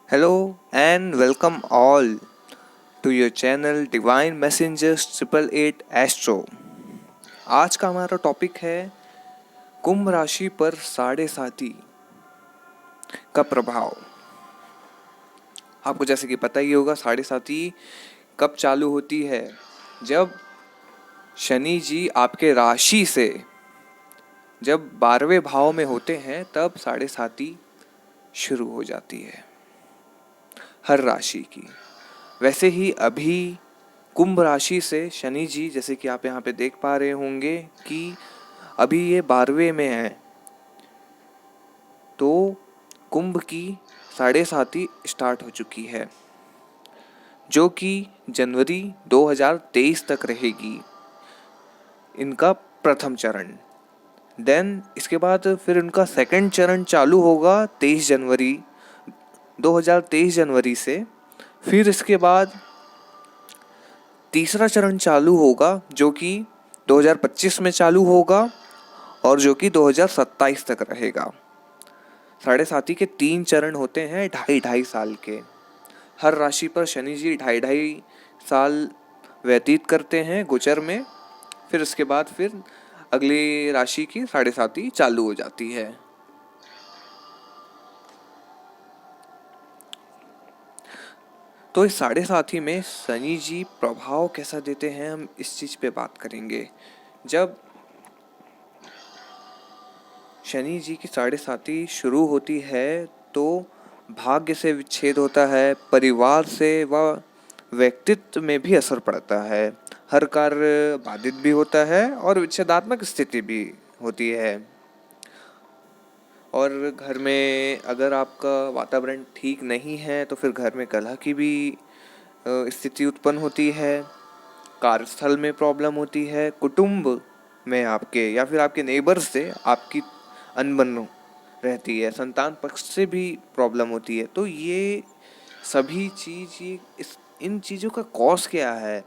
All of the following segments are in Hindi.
Hello and welcome all to your channel divine messengers 888 astro. आज का हमारा टॉपिक है कुंभ राशि पर साढ़े साती का प्रभाव। आपको जैसे कि पता ही होगा साढ़े साती कब चालू होती है, जब शनि जी आपके राशि से जब 12वें भाव में होते हैं तब साढ़े साती शुरू हो जाती है हर राशि की। वैसे ही अभी कुंभ राशि से शनि जी, जैसे कि आप यहाँ पे देख पा रहे होंगे कि अभी ये 12वें में है, तो कुंभ की साढ़े साती स्टार्ट हो चुकी है जो कि जनवरी 2023 तक रहेगी, इनका प्रथम चरण। देन इसके बाद फिर इनका सेकंड चरण चालू होगा 23 जनवरी 2023 जनवरी से। फिर इसके बाद तीसरा चरण चालू होगा जो कि 2025 में चालू होगा और जो कि 2027 तक रहेगा। साढ़े साती के 3 चरण होते हैं 2.5 साल के। हर राशि पर शनि जी 2.5 साल व्यतीत करते हैं गोचर में। फिर इसके बाद फिर अगली राशि की साढ़े साती चालू हो जाती है। तो इस साढ़े साथी में शनि जी प्रभाव कैसा देते हैं, हम इस चीज पे बात करेंगे। जब शनि जी की साढ़े साती शुरू होती है तो भाग्य से विच्छेद होता है, परिवार से व व्यक्तित्व में भी असर पड़ता है, हर कार्य बाधित भी होता है और विच्छेदात्मक स्थिति भी होती है। और घर में अगर आपका वातावरण ठीक नहीं है तो फिर घर में कलह की भी स्थिति उत्पन्न होती है, कार्यस्थल में प्रॉब्लम होती है, कुटुंब में आपके या फिर आपके नेबर से आपकी अनबन रहती है, संतान पक्ष से भी प्रॉब्लम होती है। तो ये सभी चीज इन चीज़ों का कॉज क्या है?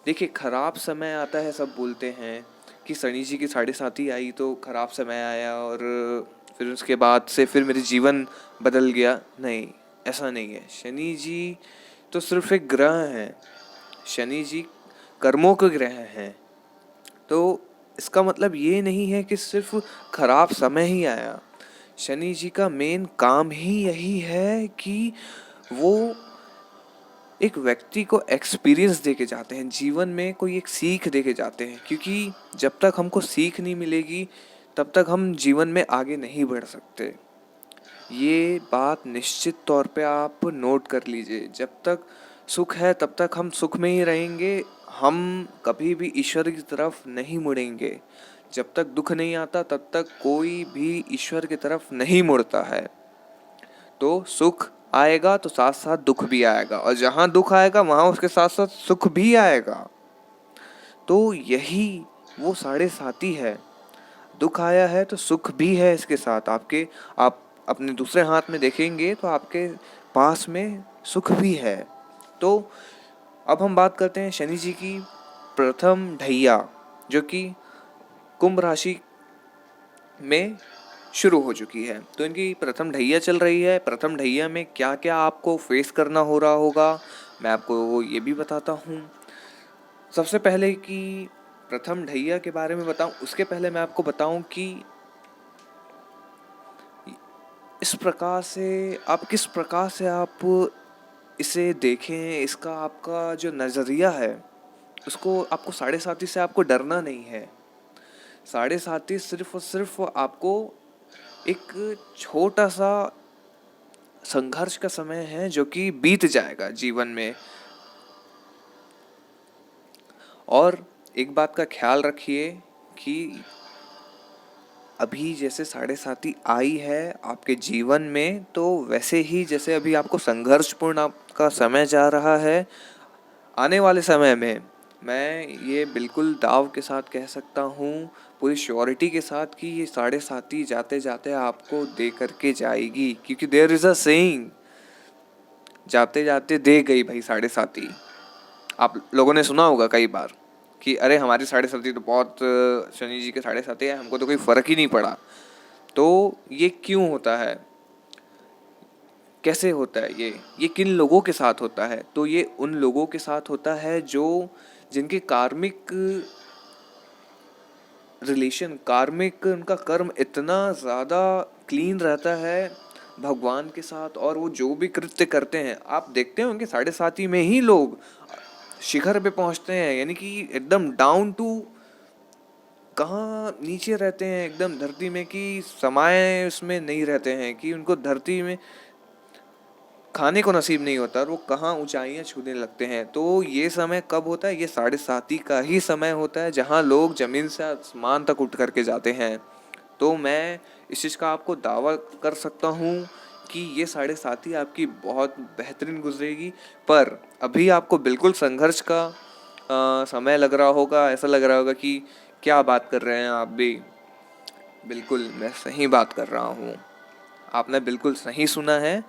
देखिए, खराब समय आता है, सब बोलते हैं कि शनि जी की साढ़े साती आई तो खराब समय आया और फिर उसके बाद से फिर मेरे जीवन बदल गया। नहीं, ऐसा नहीं है। शनि जी तो सिर्फ एक ग्रह हैं, शनि जी कर्मों के ग्रह हैं। तो इसका मतलब ये नहीं है कि सिर्फ खराब समय ही आया। शनि जी का मेन काम ही यही है कि वो एक व्यक्ति को एक्सपीरियंस देके जाते हैं, जीवन में कोई एक सीख देके जाते हैं, क्योंकि जब तक हमको सीख नहीं मिलेगी तब तक हम जीवन में आगे नहीं बढ़ सकते। ये बात निश्चित तौर पे आप नोट कर लीजिए। जब तक सुख है तब तक हम सुख में ही रहेंगे, हम कभी भी ईश्वर की तरफ नहीं मुड़ेंगे। जब तक दुख नहीं आता तब तक कोई भी ईश्वर की तरफ नहीं मुड़ता है। तो सुख आएगा तो साथ साथ दुख भी आएगा, और जहाँ दुख आएगा वहाँ उसके साथ साथ सुख भी आएगा। तो यही वो साढ़े साती है। दुख आया है तो सुख भी है इसके साथ। आप अपने दूसरे हाथ में देखेंगे तो आपके पास में सुख भी है। तो अब हम बात करते हैं शनि जी की प्रथम ढैया, जो कि कुंभ राशि में शुरू हो चुकी है। तो इनकी प्रथम ढैया चल रही है। प्रथम ढैया में क्या क्या आपको फेस करना हो रहा होगा, मैं आपको ये भी बताता हूँ। सबसे पहले कि प्रथम ढैया के बारे में बताऊं, उसके पहले मैं आपको बताऊं कि इस प्रकार से आप किस प्रकार से आप इसे देखें, इसका आपका जो नज़रिया है उसको, आपको साढ़े साती से आपको डरना नहीं है। साढ़े साती सिर्फ और सिर्फ आपको एक छोटा सा संघर्ष का समय है जो कि बीत जाएगा जीवन में। और एक बात का ख्याल रखिए कि अभी जैसे साढ़े साती आई है आपके जीवन में, तो वैसे ही जैसे अभी आपको संघर्षपूर्ण आपका समय जा रहा है, आने वाले समय में मैं ये बिल्कुल दाव के साथ कह सकता हूँ, पूरी श्योरिटी के साथ, कि ये साढ़े साती जाते जाते आपको दे करके जाएगी। क्योंकि देयर इज अ सेइंग, जाते जाते दे गई भाई साढ़े साती। आप लोगों ने सुना होगा कई बार कि अरे हमारी साढ़े साती तो बहुत, शनि जी के साढ़े साती है, हमको तो कोई फर्क ही नहीं पड़ा। तो ये क्यों होता है? कैसे होता है ये किन लोगों के साथ होता है? तो ये उन लोगों के साथ होता है जो जिनके कार्मिक रिलेशन, कार्मिक उनका कर्म इतना ज़्यादा क्लीन रहता है भगवान के साथ, और वो जो भी कृत्य करते हैं आप देखते होंगे 7.5 में ही लोग शिखर पे पहुंचते हैं, यानी कि एकदम डाउन टू, कहाँ नीचे रहते हैं एकदम धरती में, कि समाये उसमें नहीं रहते हैं, कि उनको धरती में खाने को नसीब नहीं होता, और वो कहाँ ऊंचाइयां छूने लगते हैं। तो ये समय कब होता है? ये 7.5 का ही समय होता है जहाँ लोग जमीन से आसमान तक उठ करके जाते हैं। तो मैं इस चीज़ का आपको दावा कर सकता हूँ कि ये 7.5 आपकी बहुत बेहतरीन गुजरेगी। पर अभी आपको बिल्कुल संघर्ष का समय लग रहा होगा, ऐसा लग रहा होगा कि क्या बात कर रहे हैं आप भी। बिल्कुल मैं सही बात कर रहा हूँ, आपने बिल्कुल सही सुना है।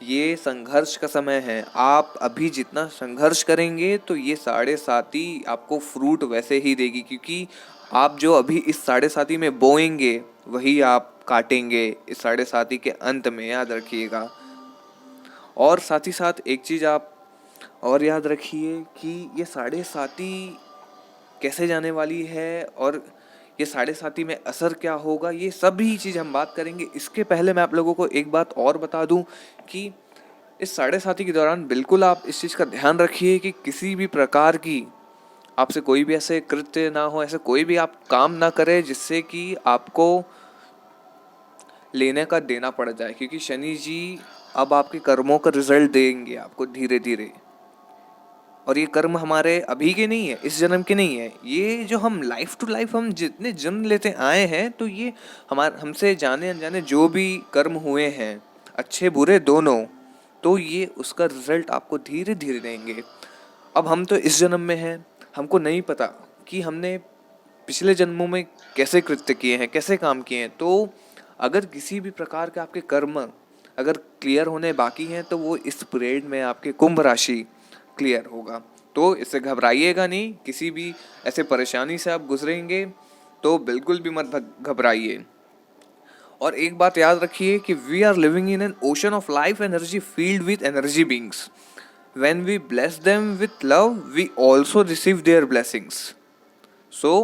ये संघर्ष का समय है। आप अभी जितना संघर्ष करेंगे तो ये 7.5 आपको फ्रूट वैसे ही देगी, क्योंकि आप जो अभी इस 7.5 में बोएंगे वही आप काटेंगे इस 7.5 के अंत में, याद रखिएगा। और साथ ही साथ एक चीज़ आप और याद रखिए कि ये 7.5 कैसे जाने वाली है, और ये 7.5 में असर क्या होगा, ये सभी चीज़ हम बात करेंगे। इसके पहले मैं आप लोगों को एक बात और बता दूं कि इस 7.5 के दौरान बिल्कुल आप इस चीज़ का ध्यान रखिए कि किसी भी प्रकार की आपसे कोई भी ऐसे कृत्य ना हो, ऐसे कोई भी आप काम ना करें जिससे कि आपको लेने का देना पड़ जाए, क्योंकि शनि जी अब आपके कर्मों का रिजल्ट देंगे आपको धीरे धीरे। और ये कर्म हमारे अभी के नहीं है, इस जन्म के नहीं है, ये जो हम लाइफ टू लाइफ हम जितने जन्म लेते आए हैं, तो ये हमारे हमसे जाने अनजाने जो भी कर्म हुए हैं, अच्छे बुरे दोनों, तो ये उसका रिजल्ट आपको धीरे धीरे देंगे। अब हम तो इस जन्म में हैं, हमको नहीं पता कि हमने पिछले जन्मों में कैसे कृत्य किए हैं, कैसे काम किए हैं। तो अगर किसी भी प्रकार के आपके कर्म अगर क्लियर होने बाकी हैं, तो वो इस पीरियड में आपके कुंभ राशि क्लियर होगा। तो इससे घबराइएगा नहीं, किसी भी ऐसे परेशानी से आप गुजरेंगे तो बिल्कुल भी मत घबराइए। और एक बात याद रखिए कि we are living in an ocean of life energy field with energy beings. When we bless them with love we also receive their blessings. So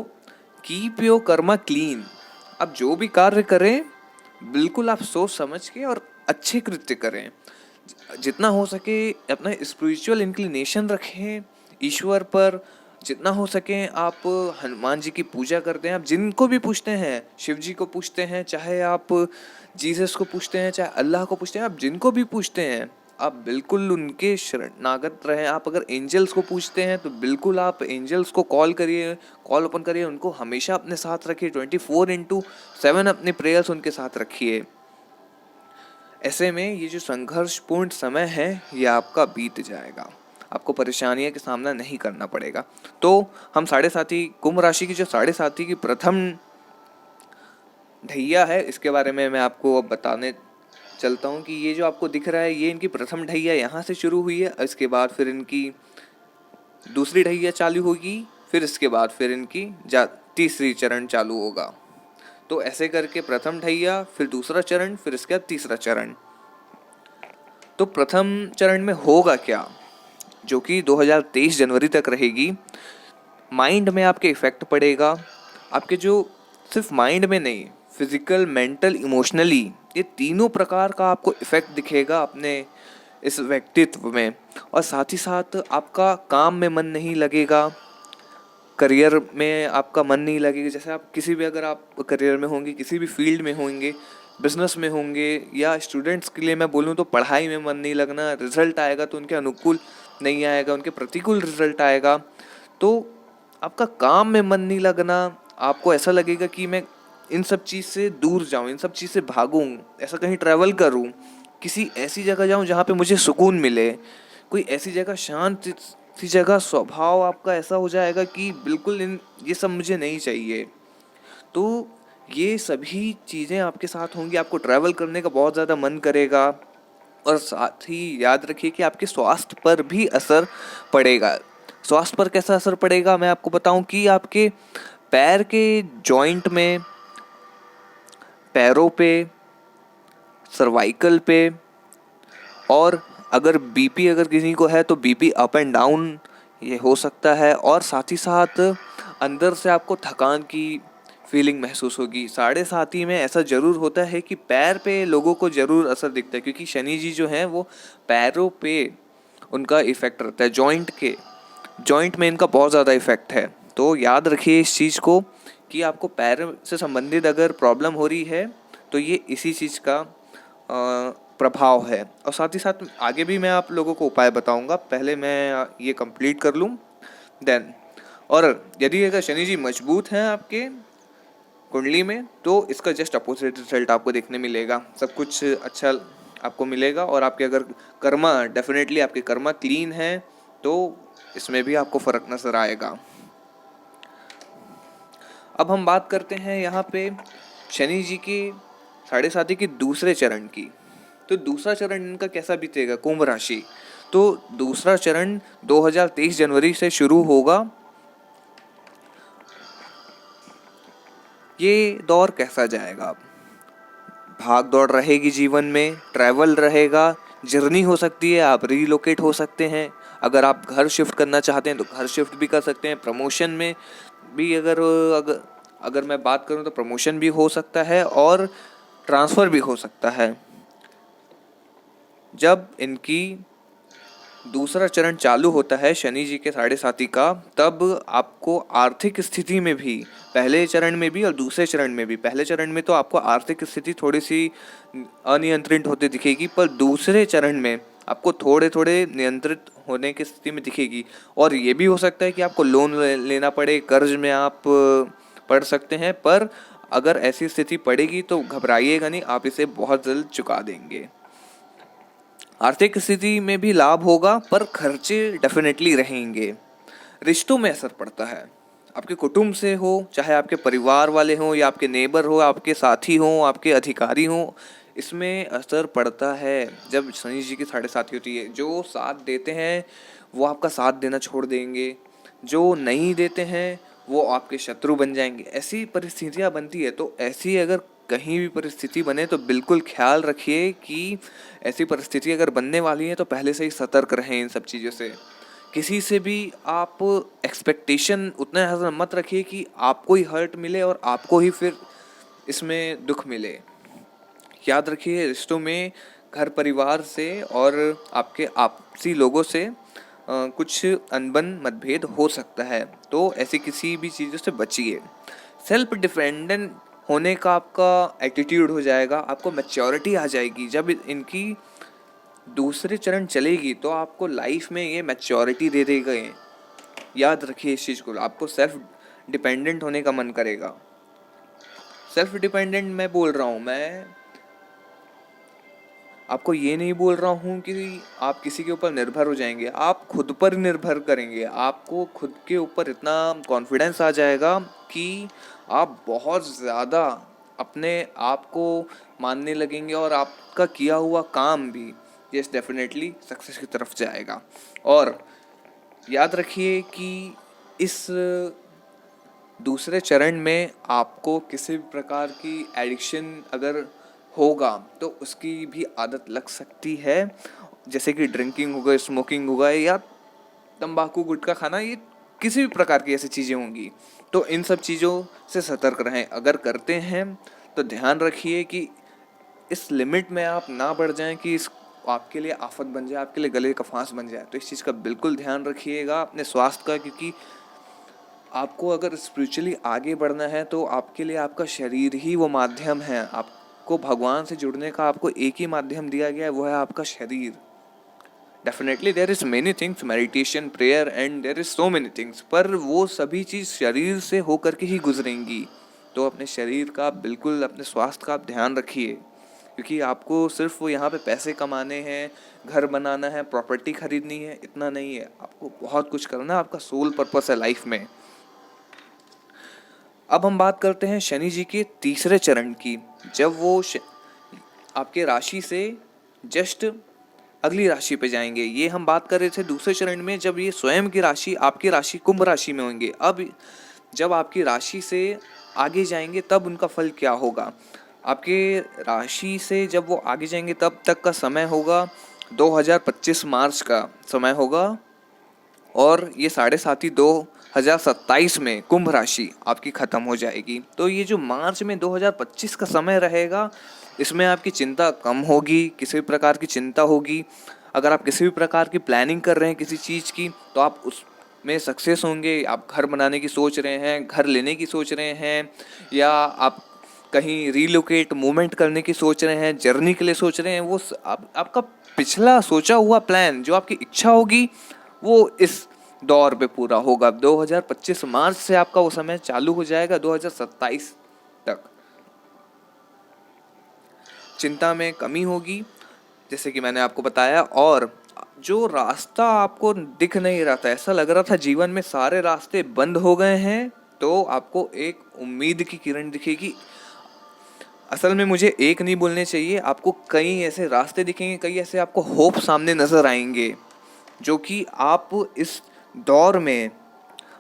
keep your karma clean. अब जो भी कार्य करें बिल्कुल आप सोच समझ के और अच्छे कृत्य करें। जितना हो सके अपना स्पिरिचुअल इंक्लिनेशन रखें ईश्वर पर। जितना हो सके आप हनुमान जी की पूजा करते हैं, आप जिनको भी पूछते हैं, शिव जी को पूछते हैं, चाहे आप जीसस को पूछते हैं, चाहे अल्लाह को पूछते हैं, आप जिनको भी पूछते हैं आप बिल्कुल उनके शरणागत रहें। आप अगर एंजल्स को पूछते हैं तो बिल्कुल आप एंजल्स को कॉल करिए, कॉल ओपन करिए, उनको हमेशा अपने साथ रखिए, 24/7 अपने प्रेयर्स उनके साथ रखिए। ऐसे में ये जो संघर्षपूर्ण समय है ये आपका बीत जाएगा, आपको परेशानियों का सामना नहीं करना पड़ेगा। तो हम 7.5 कुंभ राशि की जो 7.5 की प्रथम ढैया है, इसके बारे में मैं आपको अब बताने चलता हूँ कि ये जो आपको दिख रहा है ये इनकी प्रथम ढैया यहाँ से शुरू हुई है। इसके बाद फिर इनकी दूसरी ढैया चालू होगी, फिर इसके बाद फिर इनकी तीसरी चरण चालू होगा। तो ऐसे करके प्रथम ढैया, फिर दूसरा चरण, फिर इसके बाद तीसरा चरण। तो प्रथम चरण में होगा क्या, जो कि 2023 जनवरी तक रहेगी। माइंड में आपके इफेक्ट पड़ेगा, आपके जो सिर्फ माइंड में नहीं, फिजिकल, मेंटल, इमोशनली, ये तीनों प्रकार का आपको इफेक्ट दिखेगा अपने इस व्यक्तित्व में। और साथ ही साथ आपका काम में मन नहीं लगेगा, करियर में आपका मन नहीं लगेगा। जैसे आप किसी भी, अगर आप करियर में होंगे, किसी भी फील्ड में होंगे, बिजनेस में होंगे, या स्टूडेंट्स के लिए मैं बोलूँ तो पढ़ाई में मन नहीं लगना, रिजल्ट आएगा तो उनके अनुकूल नहीं आएगा, उनके प्रतिकूल रिजल्ट आएगा। तो आपका काम में मन नहीं लगना, आपको ऐसा लगेगा कि मैं इन सब चीज़ से दूर जाऊँ, इन सब चीज़ से भागूँ, ऐसा कहीं ट्रैवल करूँ, किसी ऐसी जगह जाऊँ जहाँ पे मुझे सुकून मिले, कोई ऐसी जगह, शांत सी जगह। स्वभाव आपका ऐसा हो जाएगा कि बिल्कुल ये सब मुझे नहीं चाहिए। तो ये सभी चीज़ें आपके साथ होंगी, आपको ट्रैवल करने का बहुत ज़्यादा मन करेगा। और साथ ही याद रखिए कि आपके स्वास्थ्य पर भी असर पड़ेगा। स्वास्थ्य पर कैसा असर पड़ेगा मैं आपको बताऊं कि आपके पैर के जॉइंट में, पैरों पे, सर्वाइकल पे, और अगर बीपी अगर किसी को है तो बीपी अप एंड डाउन ये हो सकता है, और साथ ही साथ अंदर से आपको थकान की फीलिंग महसूस होगी। 7.5 में ऐसा ज़रूर होता है कि पैर पे लोगों को ज़रूर असर दिखता है, क्योंकि शनि जी जो हैं वो पैरों पे उनका इफ़ेक्ट रहता है, जॉइंट में इनका बहुत ज़्यादा इफ़ेक्ट है। तो याद रखिए इस चीज़ को कि आपको पैर से संबंधित अगर प्रॉब्लम हो रही है तो ये इसी चीज़ का प्रभाव है। और साथ ही साथ आगे भी मैं आप लोगों को उपाय बताऊंगा, पहले मैं ये कंप्लीट कर लूँ देन। और यदि अगर शनि जी मजबूत हैं आपके कुंडली में तो इसका जस्ट अपोजिट रिजल्ट आपको देखने मिलेगा, सब कुछ अच्छा आपको मिलेगा। और आपके अगर कर्मा डेफिनेटली आपके कर्मा क्लीन है तो इसमें भी आपको फ़र्क नज़र आएगा। अब हम बात करते हैं यहाँ पे शनि जी की 7.5 के दूसरे चरण की। तो दूसरा चरण इनका कैसा बीतेगा, कुंभ राशि। तो दूसरा चरण 2023 जनवरी से शुरू होगा। ये दौर कैसा जाएगा, भाग दौड़ रहेगी जीवन में, ट्रैवल रहेगा, जर्नी हो सकती है, आप रीलोकेट हो सकते हैं। अगर आप घर शिफ्ट करना चाहते हैं तो घर शिफ्ट भी कर सकते हैं। प्रमोशन में भी अगर अगर मैं बात करूं तो प्रमोशन भी हो सकता है और ट्रांसफ़र भी हो सकता है। जब इनकी दूसरा चरण चालू होता है शनि जी के 7.5 का, तब आपको आर्थिक स्थिति में भी, पहले चरण में भी और दूसरे चरण में भी, पहले चरण में तो आपको आर्थिक स्थिति थोड़ी सी अनियंत्रित होती दिखेगी, पर दूसरे चरण में आपको थोड़े थोड़े नियंत्रित होने की स्थिति में दिखेगी। और ये भी हो सकता है कि आपको लोन लेना पड़े, कर्ज में आप पड़ सकते हैं, पर अगर ऐसी स्थिति पड़ेगी तो घबराइएगा नहीं, आप इसे बहुत जल्द चुका देंगे। आर्थिक स्थिति में भी लाभ होगा पर खर्चे डेफिनेटली रहेंगे। रिश्तों में असर पड़ता है, आपके कुटुंब से हो, चाहे आपके परिवार वाले हों या आपके नेबर हो, आपके साथी हों, आपके अधिकारी हों, इसमें असर पड़ता है। जब शनि जी की 7.5 होती है, जो साथ देते हैं वो आपका साथ देना छोड़ देंगे, जो नहीं देते हैं वो आपके शत्रु बन जाएंगे। ऐसी परिस्थितियाँ बनती है। तो ऐसी अगर कहीं भी परिस्थिति बने तो बिल्कुल ख्याल रखिए कि ऐसी परिस्थिति अगर बनने वाली है तो पहले से ही सतर्क रहें इन सब चीज़ों से। किसी से भी आप एक्सपेक्टेशन उतना ज़्यादा मत रखिए कि आपको ही हर्ट मिले और आपको ही फिर इसमें दुख मिले। याद रखिए रिश्तों में घर परिवार से और आपके आपसी लोगों से कुछ अनबन मतभेद हो सकता है, तो ऐसी किसी भी चीज़ों से बचिए। सेल्फ डिपेंडेंट होने का आपका एटीट्यूड हो जाएगा, आपको मैच्योरिटी आ जाएगी। जब इनकी दूसरे चरण चलेगी तो आपको लाइफ में ये मैच्योरिटी दे देगा। याद रखिए इस चीज़ को, आपको सेल्फ डिपेंडेंट होने का मन करेगा। सेल्फ डिपेंडेंट मैं बोल रहा हूँ, मैं आपको ये नहीं बोल रहा हूँ कि आप किसी के ऊपर निर्भर हो जाएंगे, आप खुद पर निर्भर करेंगे। आपको खुद के ऊपर इतना कॉन्फिडेंस आ जाएगा कि आप बहुत ज़्यादा अपने आप को मानने लगेंगे और आपका किया हुआ काम भी यस डेफिनेटली सक्सेस की तरफ जाएगा। और याद रखिए कि इस दूसरे चरण में आपको किसी भी प्रकार की एडिक्शन अगर होगा तो उसकी भी आदत लग सकती है, जैसे कि ड्रिंकिंग होगा, स्मोकिंग होगा या तंबाकू गुटखा खाना, ये किसी भी प्रकार की ऐसी चीज़ें होंगी। तो इन सब चीज़ों से सतर्क रहें। अगर करते हैं तो ध्यान रखिए कि इस लिमिट में आप ना बढ़ जाएं कि इस आपके लिए आफत बन जाए, आपके लिए गले का फांस बन जाए। तो इस चीज़ का बिल्कुल ध्यान रखिएगा अपने स्वास्थ्य का, क्योंकि आपको अगर स्पिरिचुअली आगे बढ़ना है तो आपके लिए आपका शरीर ही वो माध्यम है। आपको भगवान से जुड़ने का आपको एक ही माध्यम दिया गया है, वो है आपका शरीर। Definitely there is many things, meditation, prayer and there is so many things, पर वो सभी चीज़ शरीर से होकर के ही गुजरेंगी। तो अपने शरीर का बिल्कुल, अपने स्वास्थ्य का आप ध्यान रखिए, क्योंकि आपको सिर्फ वो यहाँ पे पैसे कमाने हैं, घर बनाना है, प्रॉपर्टी खरीदनी है, इतना नहीं है। आपको बहुत कुछ करना है, आपका सोल पर्पस है लाइफ में। अब हम बात करते हैं शनि जी के तीसरे चरण की, जब वो आपके राशि से जस्ट अगली राशि पे जाएंगे। ये हम बात कर रहे थे दूसरे चरण में, जब ये स्वयं की राशि, आपकी राशि कुंभ राशि में होंगे। अब जब आपकी राशि से आगे जाएंगे तब उनका फल क्या होगा। आपके राशि से जब वो आगे जाएंगे तब तक का समय होगा 2025 मार्च का समय होगा और ये 7.5 2027 में कुंभ राशि आपकी ख़त्म हो जाएगी। तो ये जो मार्च में 2025 का समय रहेगा, इसमें आपकी चिंता कम होगी, किसी भी प्रकार की चिंता होगी। अगर आप किसी भी प्रकार की प्लानिंग कर रहे हैं किसी चीज़ की, तो आप उसमें सक्सेस होंगे। आप घर बनाने की सोच रहे हैं, घर लेने की सोच रहे हैं, या आप कहीं रीलोकेट मूवमेंट करने की सोच रहे हैं, जर्नी के लिए सोच रहे हैं, वो आपका पिछला सोचा हुआ प्लान, जो आपकी इच्छा होगी, वो इस दौर पे पूरा होगा। 2025 मार्च से आपका वो समय चालू हो जाएगा 2027 तक। चिंता में कमी होगी, जैसे कि मैंने आपको बताया। और जो रास्ता आपको दिख नहीं रहा था, ऐसा लग रहा था जीवन में सारे रास्ते बंद हो गए हैं, तो आपको एक उम्मीद की किरण दिखेगी। असल में मुझे एक नहीं बोलने चाहिए, आपको कई ऐसे रास्ते दिखेंगे, कई ऐसे आपको होप सामने नजर आएंगे, जो कि आप इस दौर में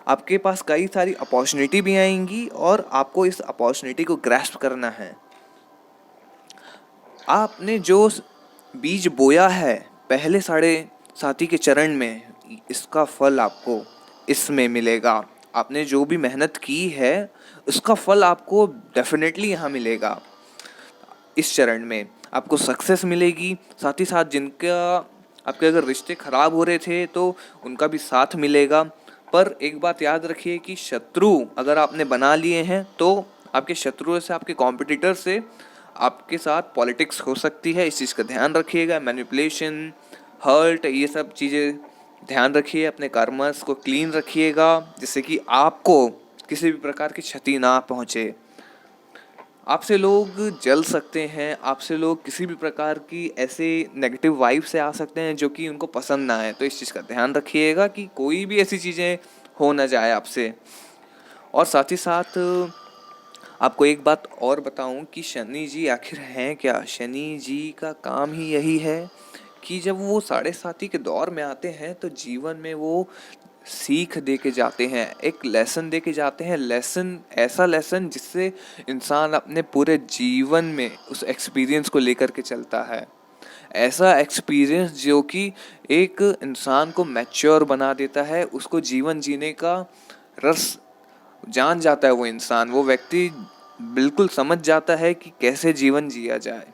आपके पास कई सारी अपॉर्चुनिटी भी आएंगी और आपको इस अपॉर्चुनिटी को ग्रैस्प करना है। आपने जो बीज बोया है पहले 7.5 के चरण में, इसका फल आपको इसमें मिलेगा। आपने जो भी मेहनत की है, उसका फल आपको डेफिनेटली यहाँ मिलेगा। इस चरण में आपको सक्सेस मिलेगी। साथ ही साथ जिनका आपके अगर रिश्ते खराब हो रहे थे, तो उनका भी साथ मिलेगा। पर एक बात याद रखिए कि शत्रु अगर आपने बना लिए हैं, तो आपके शत्रुओं से, आपके कॉम्पिटिटर से आपके साथ पॉलिटिक्स हो सकती है। इस चीज़ का ध्यान रखिएगा। मैनिपुलेशन, हर्ट, ये सब चीज़ें ध्यान रखिए। अपने कर्मस को क्लीन रखिएगा, जिससे कि आपको किसी भी प्रकार की क्षति ना पहुँचे। आपसे लोग जल सकते हैं, आपसे लोग किसी भी प्रकार की ऐसे नेगेटिव वाइब से आ सकते हैं जो कि उनको पसंद ना आए। तो इस चीज़ का ध्यान रखिएगा कि कोई भी ऐसी चीज़ें हो ना जाए आपसे। और साथ ही साथ आपको एक बात और बताऊं कि शनि जी आखिर हैं क्या। शनि जी का काम ही यही है कि जब वो 7.5 के दौर में आते हैं, तो जीवन में वो सीख दे के जाते हैं, एक लेसन दे के जाते हैं। लेसन, ऐसा लेसन जिससे इंसान अपने पूरे जीवन में उस एक्सपीरियंस को लेकर के चलता है। ऐसा एक्सपीरियंस जो कि एक इंसान को मैच्योर बना देता है, उसको जीवन जीने का रस जान जाता है। वो इंसान, वो व्यक्ति बिल्कुल समझ जाता है कि कैसे जीवन जिया जाए।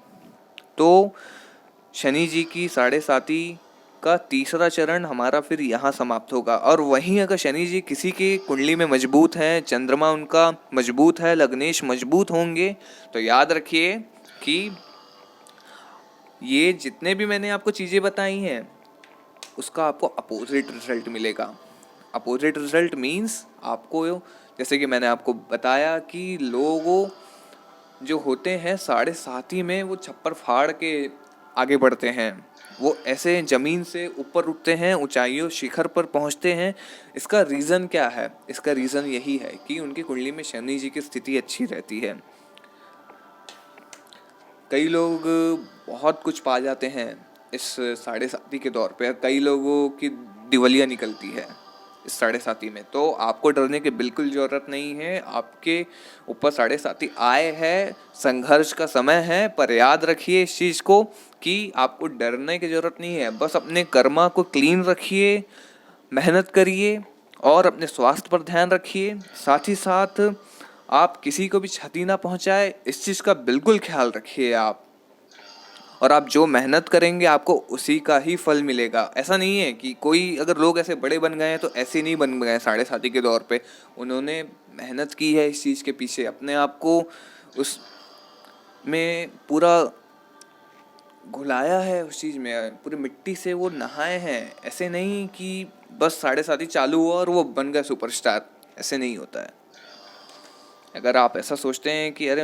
तो शनि जी की 7.5 का तीसरा चरण हमारा फिर यहाँ समाप्त होगा। और वहीं अगर शनि जी किसी की कुंडली में मजबूत हैं, चंद्रमा उनका मजबूत है, लग्नेश मजबूत होंगे, तो याद रखिए कि ये जितने भी मैंने आपको चीज़ें बताई हैं, उसका आपको अपोजिट रिजल्ट मिलेगा। अपोजिट रिजल्ट मीन्स आपको, जैसे कि मैंने आपको बताया कि लोगों जो होते हैं 7.5 में, वो छप्पर फाड़ के आगे बढ़ते हैं। वो ऐसे ज़मीन से ऊपर उठते हैं, ऊंचाइयों, शिखर पर पहुंचते हैं। इसका रीज़न क्या है? इसका रीज़न यही है कि उनकी कुंडली में शनि जी की स्थिति अच्छी रहती है। कई लोग बहुत कुछ पा जाते हैं इस 7.5 के दौर पे। कई लोगों की दिवालियाँ निकलती है इस 7.5 में। तो आपको डरने की बिल्कुल ज़रूरत नहीं है। आपके ऊपर 7.5 आए है, संघर्ष का समय है। पर याद रखिए इस चीज़ को कि आपको डरने की ज़रूरत नहीं है। बस अपने कर्मा को क्लीन रखिए, मेहनत करिए और अपने स्वास्थ्य पर ध्यान रखिए। साथ ही साथ आप किसी को भी क्षति ना पहुंचाए, इस चीज़ का बिल्कुल ख्याल रखिए आप। और आप जो मेहनत करेंगे, आपको उसी का ही फल मिलेगा। ऐसा नहीं है कि कोई, अगर लोग ऐसे बड़े बन गए हैं तो ऐसे नहीं बन गए 7.5 के दौर पे। उन्होंने मेहनत की है इस चीज़ के पीछे, अपने आप को उस में पूरा घुलाया है, उस चीज़ में पूरी मिट्टी से वो नहाए हैं। ऐसे नहीं कि बस 7.5 चालू हुआ और वो बन गए सुपरस्टार, ऐसे नहीं होता है। अगर आप ऐसा सोचते हैं कि अरे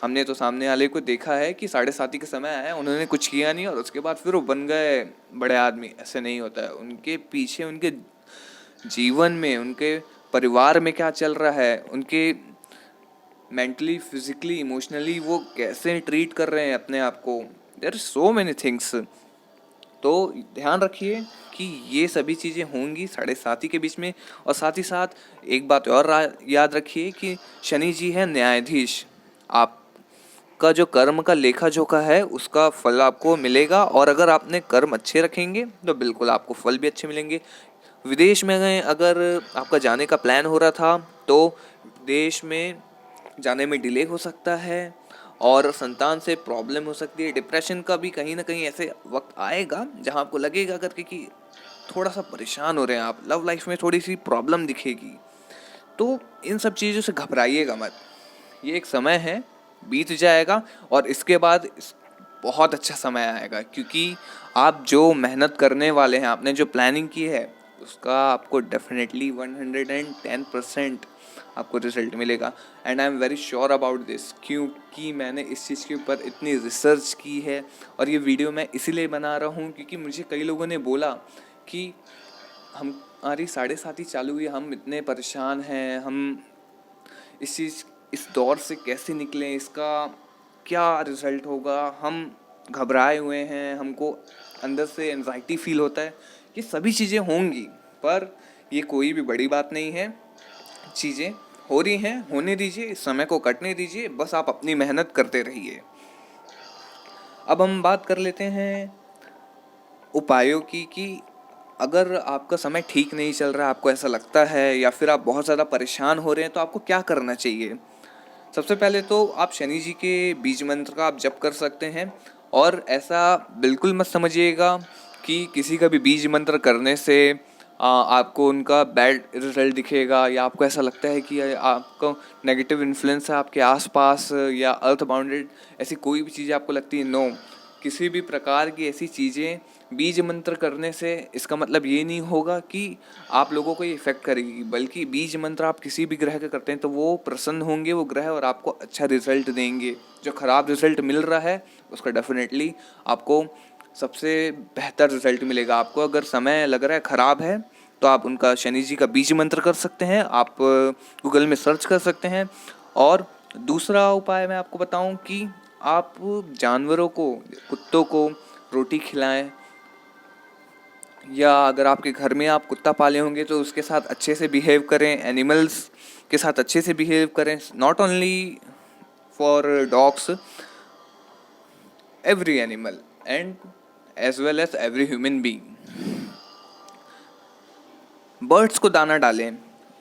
हमने तो सामने वाले को देखा है कि 7.5 के समय आया, उन्होंने कुछ किया नहीं और उसके बाद फिर वो बन गए बड़े आदमी, ऐसे नहीं होता है। उनके पीछे, उनके जीवन में, उनके परिवार में क्या चल रहा है, उनके मेंटली, फिजिकली, इमोशनली वो कैसे ट्रीट कर रहे हैं अपने आप को, there are so many things. तो ध्यान रखिए कि ये सभी चीज़ें होंगी 7.5 के बीच में। और साथ ही साथ एक बात और याद रखिए कि शनि जी है न्यायाधीश। आप आपका जो कर्म का लेखा जोखा है उसका फल आपको मिलेगा, और अगर आपने कर्म अच्छे रखेंगे तो बिल्कुल आपको फल भी अच्छे मिलेंगे। विदेश में गए अगर आपका जाने का प्लान हो रहा था तो विदेश में जाने में डिले हो सकता है, और संतान से प्रॉब्लम हो सकती है। डिप्रेशन का भी कहीं ना कहीं ऐसे वक्त आएगा जहां आपको लगेगा करके कि थोड़ा सा परेशान हो रहे हैं आप, लव लाइफ में थोड़ी सी प्रॉब्लम दिखेगी। तो इन सब चीज़ों से घबराइएगा मत, ये एक समय है, बीत जाएगा, और इसके बाद बहुत अच्छा समय आएगा, क्योंकि आप जो मेहनत करने वाले हैं, आपने जो प्लानिंग की है उसका आपको डेफिनेटली 110% आपको रिजल्ट मिलेगा। And I am very sure about this, क्योंकि मैंने इस चीज़ के ऊपर इतनी रिसर्च की है, और ये वीडियो मैं इसीलिए बना रहा हूँ क्योंकि मुझे कई लोगों ने बोला कि हमारी 7:30 चालू हुई, हम इतने परेशान हैं, हम इस दौर से कैसे निकलें, इसका क्या रिज़ल्ट होगा, हम घबराए हुए हैं, हमको अंदर से एंजाइटी फील होता है। ये सभी चीज़ें होंगी, पर ये कोई भी बड़ी बात नहीं है। चीज़ें हो रही हैं, होने दीजिए, इस समय को कटने दीजिए, बस आप अपनी मेहनत करते रहिए। अब हम बात कर लेते हैं उपायों की, कि अगर आपका समय ठीक नहीं चल रहा, आपको ऐसा लगता है या फिर आप बहुत ज़्यादा परेशान हो रहे हैं, तो आपको क्या करना चाहिए। सबसे पहले तो आप शनि जी के बीज मंत्र का आप जप कर सकते हैं, और ऐसा बिल्कुल मत समझिएगा कि किसी का भी बीज मंत्र करने से आपको उनका बैड रिजल्ट दिखेगा, या आपको ऐसा लगता है कि आपको नेगेटिव इन्फ्लुएंस है आपके आसपास, या अर्थ बाउंडेड ऐसी कोई भी चीज़ आपको लगती है। नो, किसी भी प्रकार की ऐसी चीज़ें बीज मंत्र करने से इसका मतलब ये नहीं होगा कि आप लोगों को ये इफेक्ट करेगी, बल्कि बीज मंत्र आप किसी भी ग्रह का करते हैं तो वो प्रसन्न होंगे वो ग्रह, और आपको अच्छा रिजल्ट देंगे। जो ख़राब रिजल्ट मिल रहा है उसका डेफिनेटली आपको सबसे बेहतर रिजल्ट मिलेगा। आपको अगर समय लग रहा है ख़राब है तो आप उनका शनि जी का बीज मंत्र कर सकते हैं, आप गूगल में सर्च कर सकते हैं। और दूसरा उपाय मैं आपको बताऊं कि आप जानवरों को, कुत्तों को रोटी खिलाएं, या अगर आपके घर में आप कुत्ता पाले होंगे तो उसके साथ अच्छे से बिहेव करें, एनिमल्स के साथ अच्छे से बिहेव करें, not only for dogs, every animal and as well as every human being. Birds को दाना डालें,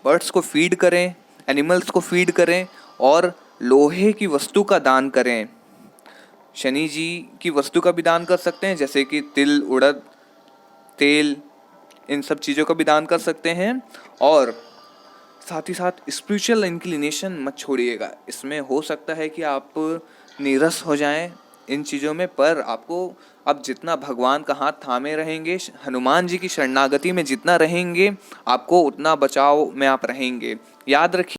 बर्ड्स को फीड करें, एनिमल्स को फीड करें, और लोहे की वस्तु का दान करें। शनि जी की वस्तु का भी दान कर सकते हैं, जैसे कि तिल, उड़द, तेल, इन सब चीज़ों का भी दान कर सकते हैं। और साथ ही साथ स्पिरिचुअल इंक्लिनेशन मत छोड़िएगा। इसमें हो सकता है कि आप नीरस हो जाएं इन चीज़ों में, पर आपको अब जितना भगवान का हाथ थामे रहेंगे, हनुमान जी की शरणागति में जितना रहेंगे, आपको उतना बचाव में आप रहेंगे। याद रखिए।